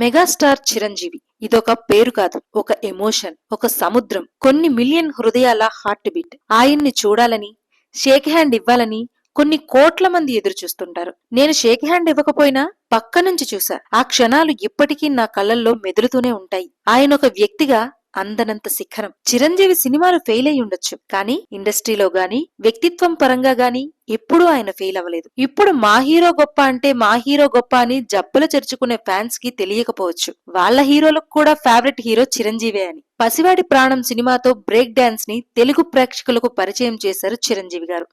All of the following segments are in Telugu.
మెగాస్టార్ చిరంజీవి ఇదొక పేరు కాదు, ఒక ఎమోషన్, ఒక సముద్రం, కొన్ని మిలియన్ హృదయాల హార్ట్ బీట్. ఆయన్ని చూడాలని, షేక్ హ్యాండ్ ఇవ్వాలని కొన్ని కోట్ల మంది ఎదురు చూస్తుంటారు. నేను షేక్ హ్యాండ్ ఇవ్వకపోయినా పక్క నుంచి చూసా. ఆ క్షణాలు ఇప్పటికీ నా కళ్ళల్లో మెదులుతూనే ఉంటాయి. ఆయన ఒక వ్యక్తిగా అందనంత శిఖరం. చిరంజీవి సినిమాలు ఫెయిల్ అయి ఉండొచ్చు, కానీ ఇండస్ట్రీలో గాని వ్యక్తిత్వం పరంగా గాని ఎప్పుడూ ఆయన ఫెయిల్ అవ్వలేదు. ఇప్పుడు మా హీరో గొప్ప అంటే మా హీరో గొప్ప అని జబ్బులు చేర్చుకునే ఫ్యాన్స్ కి తెలియకపోవచ్చు, వాళ్ళ హీరోలకు కూడా ఫేవరెట్ హీరో చిరంజీవే అని. పసివాడి ప్రాణం సినిమాతో బ్రేక్ డాన్స్ ని తెలుగు ప్రేక్షకులకు పరిచయం చేశారు చిరంజీవి గారు.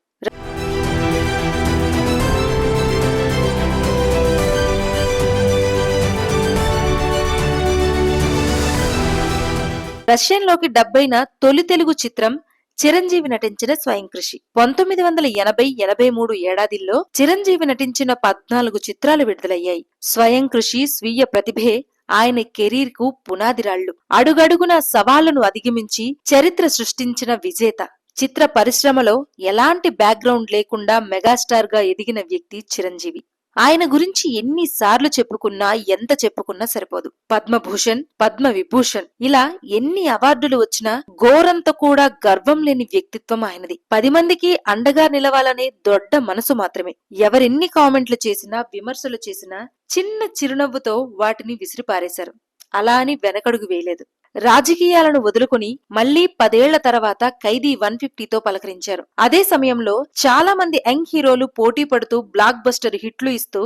రష్యన్లోకి డబ్బైన తొలి తెలుగు చిత్రం చిరంజీవి నటించిన స్వయం కృషి. 1980-83 ఏడాదిల్లో చిరంజీవి నటించిన 14 చిత్రాలు విడుదలయ్యాయి. స్వయం కృషి, స్వీయ ప్రతిభే ఆయన కెరీర్ కు పునాదిరాళ్లు. అడుగడుగున సవాళ్లను అధిగమించి చరిత్ర సృష్టించిన విజేత. చిత్ర పరిశ్రమలో ఎలాంటి బ్యాక్గ్రౌండ్ లేకుండా మెగాస్టార్ గా ఎదిగిన వ్యక్తి చిరంజీవి. ఆయన గురించి ఎన్నిసార్లు చెప్పుకున్నా, ఎంత చెప్పుకున్నా సరిపోదు. పద్మభూషణ్, పద్మ విభూషణ్ ఇలా ఎన్ని అవార్డులు వచ్చినా గోరంత కూడా గర్వం లేని వ్యక్తిత్వం ఆయనది. 10 మందికి అండగా నిలవాలనే దొడ్డ మనసు మాత్రమే. ఎవరెన్ని కామెంట్లు చేసినా, విమర్శలు చేసినా చిన్న చిరునవ్వుతో వాటిని విసిరిపారేశారు. అలా అని వెనకడుగు వేయలేదు. రాజకీయాలను వదులుకుని మళ్లీ 10 ఏళ్ల తర్వాత ఖైదీ 150తో పలకరించారు. అదే సమయంలో చాలా మంది యంగ్ హీరోలు పోటీ పడుతూ బ్లాక్ బస్టర్ హిట్లు ఇస్తూ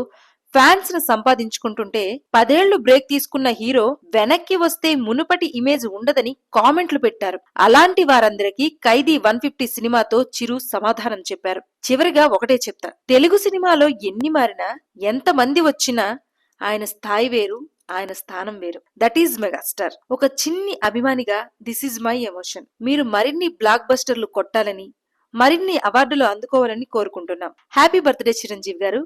ఫ్యాన్స్ ను సంపాదించుకుంటుంటే 10 ఏళ్లు బ్రేక్ తీసుకున్న హీరో వెనక్కి వస్తే మునుపటి ఇమేజ్ ఉండదని కామెంట్లు పెట్టారు. అలాంటి వారందరికీ ఖైదీ 150 సినిమాతో చిరు సమాధానం చెప్పారు. చివరిగా ఒకటే చెప్తా, తెలుగు సినిమాలో ఎన్ని మారినా, ఎంత మంది వచ్చినా ఆయన స్థాయి వేరు, ఆయన స్థానం వేరు. That is megastar. ఒక చిన్ని అభిమానిగా దిస్ ఈజ్ మై ఎమోషన్. మీరు మరిన్ని బ్లాక్ బస్టర్లు కొట్టాలని, మరిన్ని అవార్డులు అందుకోవాలని కోరుకుంటున్నాం. హ్యాపీ బర్త్డే చిరంజీవి గారు.